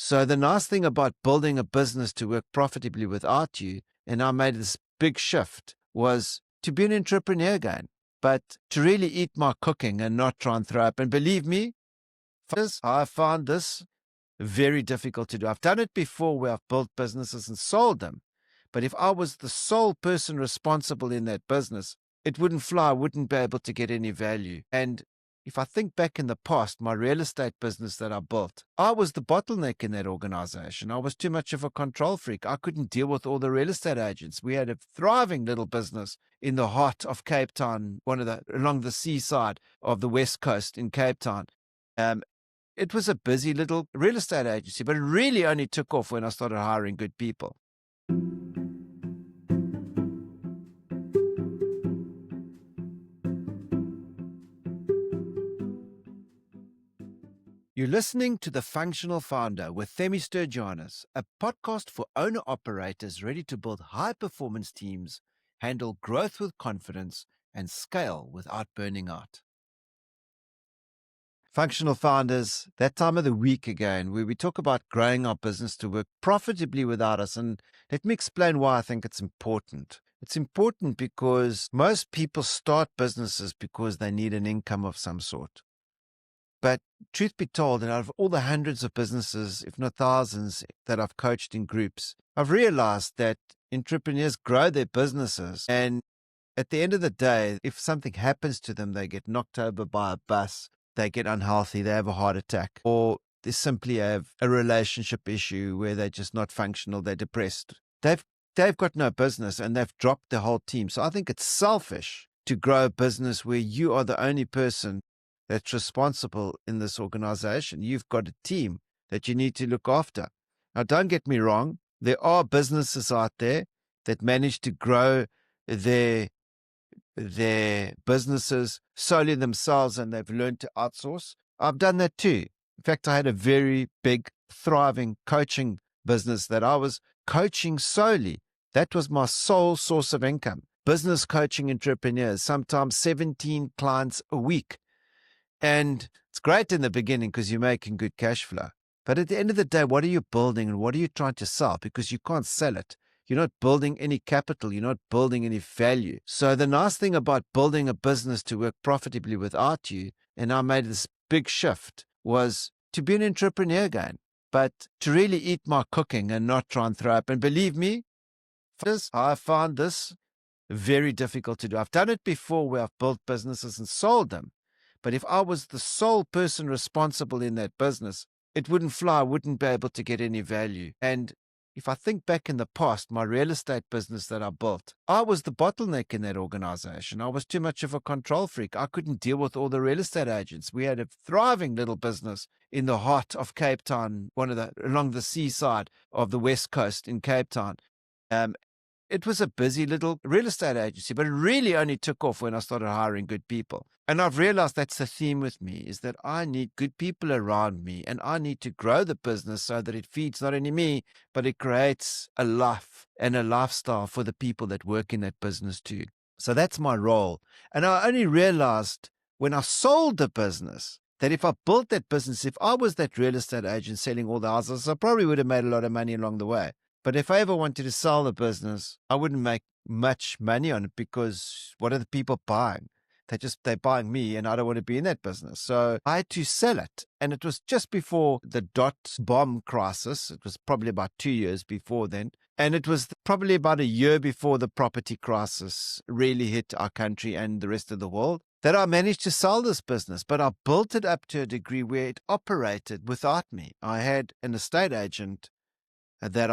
So the nice thing about building a business to work profitably without you, and I made this big shift, was to be an entrepreneur again, but to really eat my cooking and not try and throw up. And believe me, I found this very difficult to do. I've done it before where I've built businesses and sold them. But if I was the sole person responsible in that business, it wouldn't fly. I wouldn't be able to get any value. And if I think back in the past, my real estate business that I built, I was the bottleneck in that organization. I was too much of a control freak. I couldn't deal with all the real estate agents. We had a thriving little business in the heart of Cape Town, along the seaside of the West Coast in Cape Town. It was a busy little real estate agency, but it really only took off when I started hiring good people. You're listening to The Functional Founder with Themistocles Stergianos, a podcast for owner-operators ready to build high-performance teams, handle growth with confidence, and scale without burning out. Functional Founders, that time of the week again, where we talk about growing our business to work profitably without us. And let me explain why I think it's important. It's important because most people start businesses because they need an income of some sort. But truth be told, and out of all the hundreds of businesses, if not thousands, that I've coached in groups, I've realized that entrepreneurs grow their businesses. And at the end of the day, if something happens to them, they get knocked over by a bus, they get unhealthy, they have a heart attack, or they simply have a relationship issue where they're just not functional, they're depressed. They've got no business and they've dropped the whole team. So I think it's selfish to grow a business where you are the only person that's responsible in this organization. You've got a team that you need to look after. Now, don't get me wrong. There are businesses out there that manage to grow their businesses solely themselves and they've learned to outsource. I've done that too. In fact, I had a very big, thriving coaching business that I was coaching solely. That was my sole source of income. Business coaching entrepreneurs, sometimes 17 clients a week. And it's great in the beginning because you're making good cash flow. But at the end of the day, what are you building and what are you trying to sell? Because you can't sell it. You're not building any capital. You're not building any value. So the nice thing about building a business to work profitably without you, and I made this big shift, was to be an entrepreneur again, but to really eat my cooking and not try and throw up. And believe me, I found this very difficult to do. I've done it before where I've built businesses and sold them. But if I was the sole person responsible in that business, it wouldn't fly. I wouldn't be able to get any value. And if I think back in the past, my real estate business that I built, I was the bottleneck in that organization. I was too much of a control freak. I couldn't deal with all the real estate agents. We had a thriving little business in the heart of Cape Town, along the seaside of the West Coast in Cape Town. It was a busy little real estate agency, but it really only took off when I started hiring good people. And I've realized that's the theme with me, is that I need good people around me and I need to grow the business so that it feeds not only me, but it creates a life and a lifestyle for the people that work in that business too. So that's my role. And I only realized when I sold the business that if I built that business, if I was that real estate agent selling all the houses, I probably would have made a lot of money along the way. But if I ever wanted to sell the business, I wouldn't make much money on it because what are the people buying? They're buying me and I don't want to be in that business. So I had to sell it. And it was just before the dot-bomb crisis. It was probably about 2 years before then. And it was probably about a year before the property crisis really hit our country and the rest of the world that I managed to sell this business. But I built it up to a degree where it operated without me. I had an estate agent that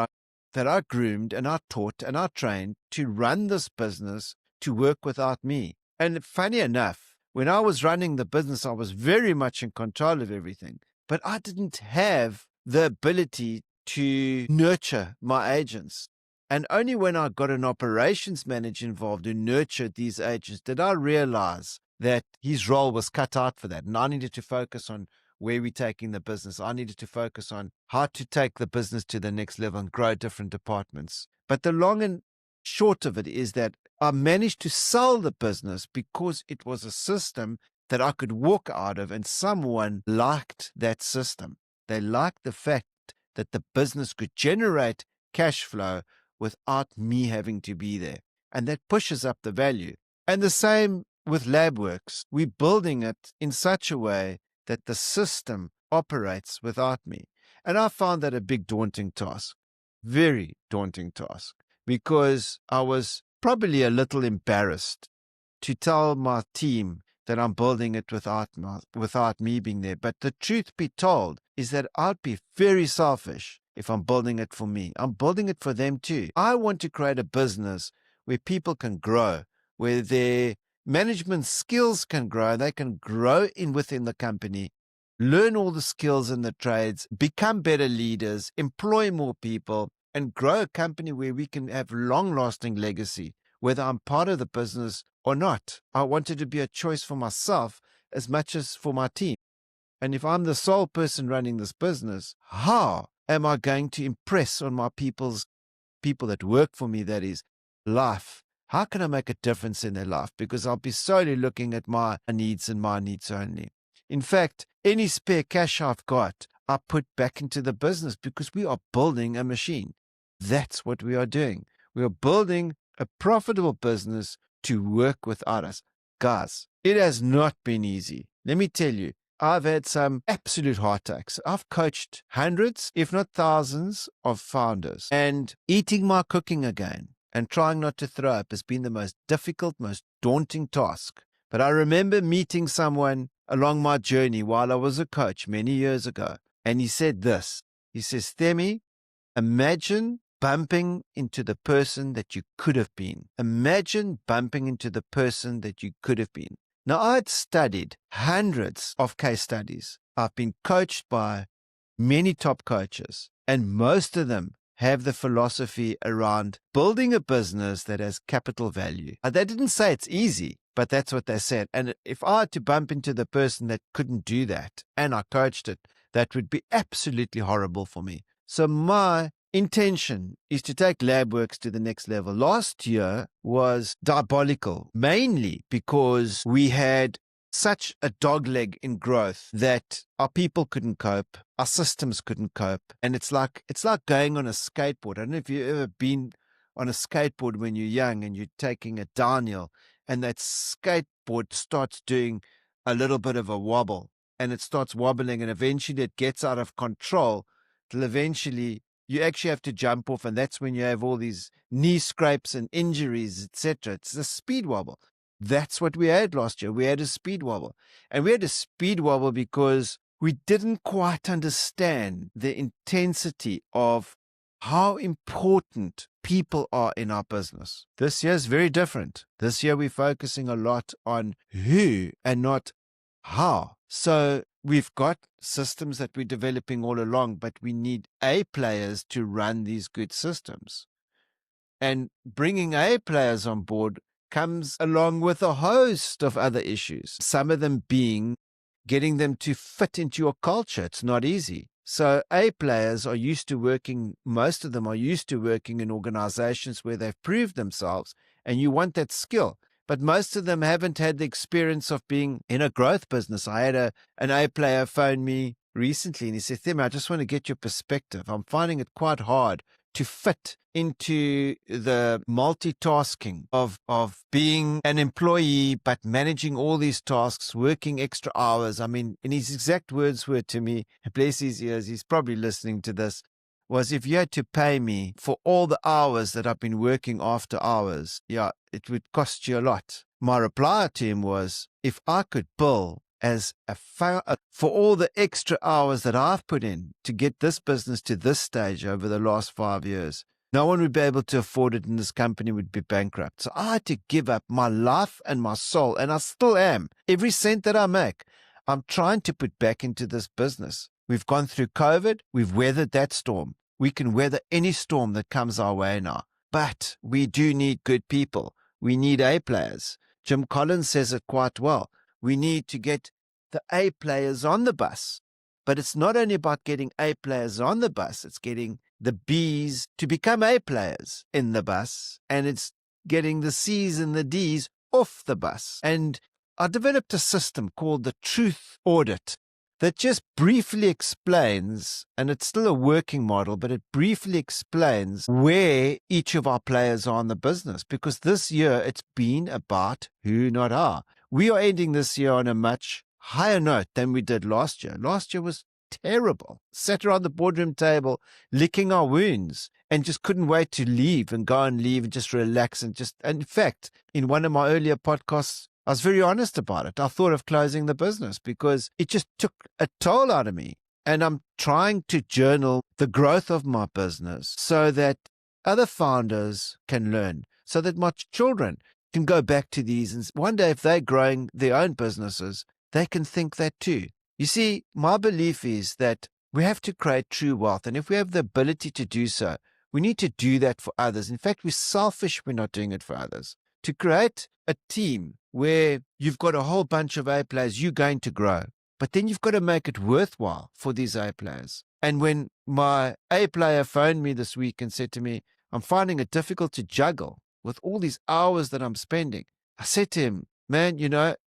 I groomed and I taught and I trained to run this business to work without me. And funny enough, when I was running the business, I was very much in control of everything, but I didn't have the ability to nurture my agents. And only when I got an operations manager involved who nurtured these agents did I realize that his role was cut out for that. And I needed to focus on where we're taking the business. I needed to focus on how to take the business to the next level and grow different departments. But the long and short of it is that I managed to sell the business because it was a system that I could walk out of, and someone liked that system. They liked the fact that the business could generate cash flow without me having to be there. And that pushes up the value. And the same with LabWorks. We're building it in such a way that the system operates without me. And I found that a big daunting task, very daunting task, because I was probably a little embarrassed to tell my team that I'm building it without me being there. But the truth be told is that I'd be very selfish if I'm building it for me. I'm building it for them too. I want to create a business where people can grow, where their management skills can grow. They can grow within the company, learn all the skills and the trades, become better leaders, employ more people, and grow a company where we can have long-lasting legacy, whether I'm part of the business or not. I want it to be a choice for myself as much as for my team. And if I'm the sole person running this business, how am I going to impress on my people that work for me, that is, life? How can I make a difference in their life? Because I'll be solely looking at my needs and my needs only. In fact, any spare cash I've got, I put back into the business because we are building a machine. That's what we are doing. We are building a profitable business to work without us. Guys, it has not been easy. Let me tell you, I've had some absolute heartaches. I've coached hundreds, if not thousands, of founders. And eating my cooking again and trying not to throw up has been the most difficult, most daunting task. But I remember meeting someone along my journey while I was a coach many years ago. And he said this. He says, Themi, imagine bumping into the person that you could have been. Imagine bumping into the person that you could have been. Now, I'd studied hundreds of case studies. I've been coached by many top coaches, and most of them have the philosophy around building a business that has capital value. They didn't say it's easy, but that's what they said. And if I had to bump into the person that couldn't do that, and I coached it, that would be absolutely horrible for me. So my intention is to take LabWorks to the next level. Last year was diabolical, mainly because we had such a dogleg in growth that our people couldn't cope, our systems couldn't cope, and it's like going on a skateboard. I don't know if you've ever been on a skateboard when you're young and you're taking a downhill, and that skateboard starts doing a little bit of a wobble, and it starts wobbling, and eventually it gets out of control till eventually you actually have to jump off, and that's when you have all these knee scrapes and injuries, etc. It's a speed wobble. That's what we had last year. We had a speed wobble. And we had a speed wobble because we didn't quite understand the intensity of how important people are in our business. This year is very different. This year we're focusing a lot on who and not how. So we've got systems that we're developing all along, but we need A players to run these good systems. And bringing A players on board comes along with a host of other issues, some of them being getting them to fit into your culture. It's not easy. So A players are used to working, most of them are used to working in organizations where they've proved themselves, and you want that skill. But most of them haven't had the experience of being in a growth business. I had an A player phone me recently, and he said, Themi, I just want to get your perspective. I'm finding it quite hard to fit into the multitasking of being an employee, but managing all these tasks, working extra hours. I mean, and his exact words were to me, bless his ears, he's probably listening to this, was if you had to pay me for all the hours that I've been working after hours, yeah, it would cost you a lot. My reply to him was, if I could bill as for all the extra hours that I've put in to get this business to this stage over the last 5 years, no one would be able to afford it, and this company would be bankrupt. So I had to give up my life and my soul, and I still am. Every cent that I make, I'm trying to put back into this business. We've gone through COVID. We've weathered that storm. We can weather any storm that comes our way now. But we do need good people. We need A players. Jim Collins says it quite well. We need to get the A players on the bus. But it's not only about getting A players on the bus, it's getting the Bs to become A players in the bus, and it's getting the Cs and the Ds off the bus. And I developed a system called the Truth Audit. that just briefly explains, and it's still a working model, but it briefly explains where each of our players are in the business. Because this year it's been about who, not how. We are ending this year on a much higher note than we did last year. Last year was terrible. Sat around the boardroom table, licking our wounds, and just couldn't wait to leave and go and leave and just relax and in fact, in one of my earlier podcasts, I was very honest about it. I thought of closing the business because it just took a toll out of me. And I'm trying to journal the growth of my business so that other founders can learn, so that my children can go back to these. And one day, if they're growing their own businesses, they can think that too. You see, my belief is that we have to create true wealth. And if we have the ability to do so, we need to do that for others. In fact, we're selfish if we're not doing it for others. To create a team where you've got a whole bunch of A players, you're going to grow. But then you've got to make it worthwhile for these A players. And when my A player phoned me this week and said to me, I'm finding it difficult to juggle with all these hours that I'm spending, I said to him, man,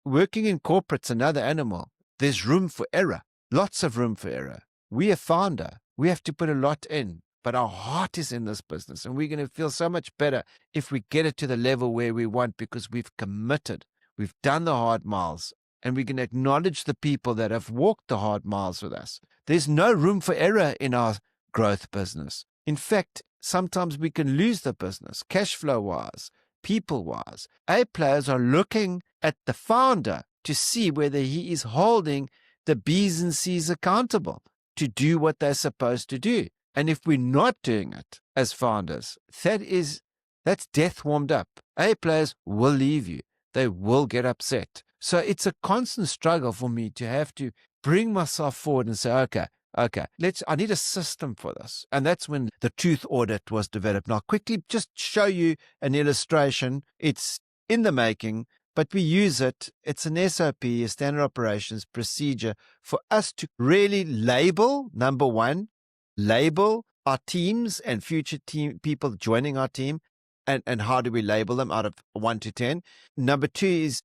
working in corporate's another animal. There's room for error, lots of room for error. We're a founder. We have to put a lot in. But our heart is in this business, and we're going to feel so much better if we get it to the level where we want, because we've committed. We've done the hard miles, and we can acknowledge the people that have walked the hard miles with us. There's no room for error in our growth business. In fact, sometimes we can lose the business, cash flow-wise, people-wise. A players are looking at the founder to see whether he is holding the B's and C's accountable to do what they're supposed to do. And if we're not doing it as founders, that's death warmed up. A players will leave you. They will get upset. So it's a constant struggle for me to have to bring myself forward and say, okay, I need a system for this. And that's when the truth audit was developed. Now, I'll quickly just show you an illustration. It's in the making, but we use it. It's an SOP, a standard operations procedure, for us to really label, number one, label our teams and future team people joining our team. And how do we label them out of 1 to 10? Number two is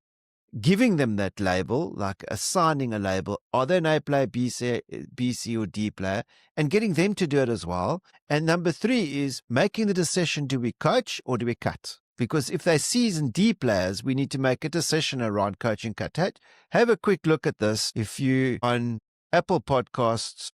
giving them that label, like assigning a label. Are they an A player, B, C, or D player? And getting them to do it as well. And number three is making the decision, do we coach or do we cut? Because if they're C's and D players, we need to make a decision around coaching cut. Have a quick look at this. If you on Apple Podcasts,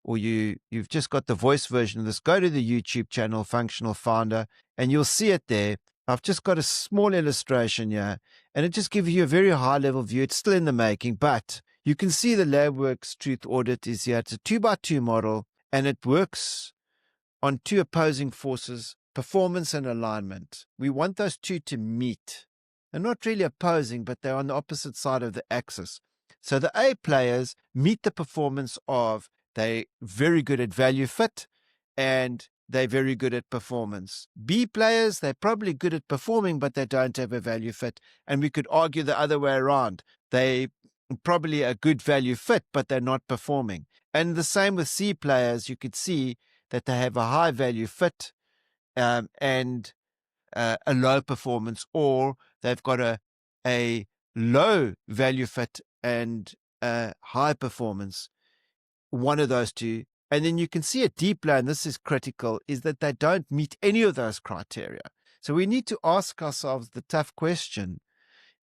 or you've just got the voice version of this, go to the YouTube channel, Functional Founder, and you'll see it there. I've just got a small illustration here, and it just gives you a very high-level view. It's still in the making, but you can see the LabWorks Truth Audit is here. It's a 2x2 model, and it works on two opposing forces, performance and alignment. We want those two to meet. They're not really opposing, but they're on the opposite side of the axis. So the A players meet the performance of they're very good at value fit, and they're very good at performance. B players, they're probably good at performing, but they don't have a value fit. And we could argue the other way around. They probably a good value fit, but they're not performing. And the same with C players. You could see that they have a high value fit and a low performance, or they've got a low value fit and high performance. One of those two. And then you can see a D player, and this is critical, is that they don't meet any of those criteria. So we need to ask ourselves the tough question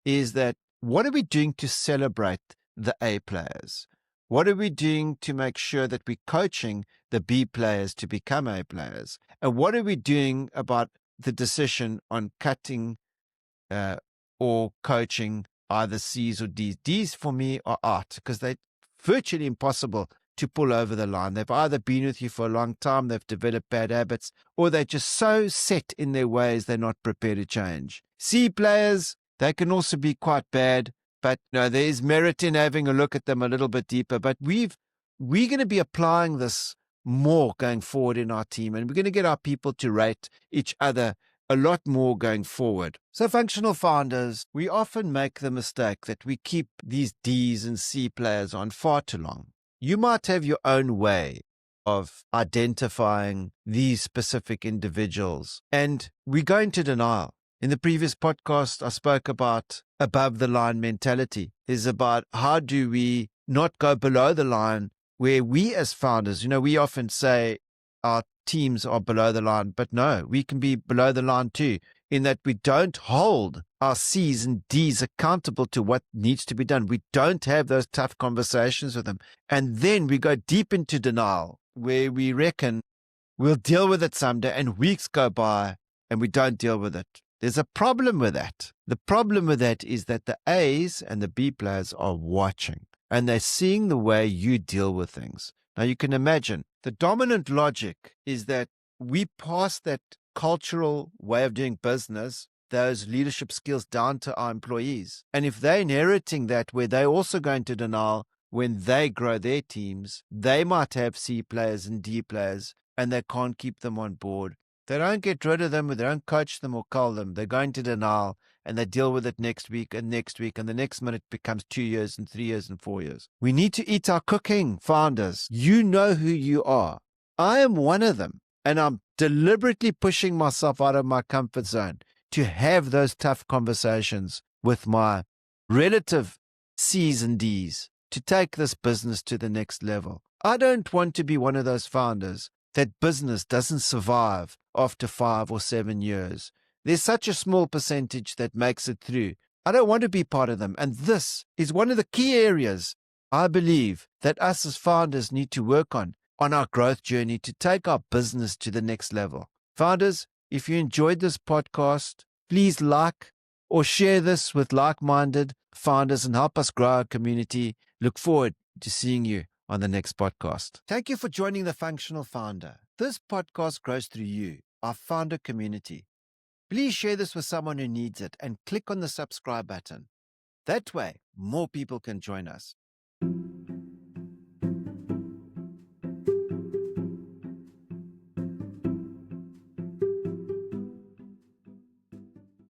is that what are we doing to celebrate the A players? What are we doing to make sure that we're coaching the B players to become A players? And what are we doing about the decision on cutting or coaching either C's or D's? D's for me are out because they're virtually impossible to pull over the line. They've either been with you for a long time, they've developed bad habits, or they're just so set in their ways they're not prepared to change. C players, they can also be quite bad, but there's merit in having a look at them a little bit deeper. But we're going to be applying this more going forward in our team, and we're going to get our people to rate each other a lot more going forward. So functional founders, we often make the mistake that we keep these D's and C players on far too long. You might have your own way of identifying these specific individuals, and we go into denial. In the previous podcast, I spoke about above the line mentality, is about how do we not go below the line, where we as founders, we often say our teams are below the line, but no, we can be below the line too, in that we don't hold our C's and D's accountable to what needs to be done. We don't have those tough conversations with them. And then we go deep into denial, where we reckon we'll deal with it someday, and weeks go by and we don't deal with it. There's a problem with that. The problem with that is that the A's and the B players are watching, and they're seeing the way you deal with things. Now, you can imagine the dominant logic is that we pass that cultural way of doing business, those leadership skills, down to our employees. And if they're inheriting that, where they're also going to denial when they grow their teams, they might have C players and D players, and they can't keep them on board. They don't get rid of them, they don't coach them or call them. They're going to denial, and they deal with it next week, and the next minute becomes 2 years and 3 years and 4 years. We need to eat our cooking, founders. You know who you are. I am one of them, and I'm deliberately pushing myself out of my comfort zone to have those tough conversations with my relative C's and D's to take this business to the next level. I don't want to be one of those founders that business doesn't survive after 5 or 7 years. There's such a small percentage that makes it through. I don't want to be part of them. And this is one of the key areas I believe that us as founders need to work on our growth journey to take our business to the next level. Founders, if you enjoyed this podcast, please like or share this with like-minded founders and help us grow our community. Look forward to seeing you on the next podcast. Thank you for joining The Functional Founder. This podcast grows through you, our founder community. Please share this with someone who needs it and click on the subscribe button. That way, more people can join us.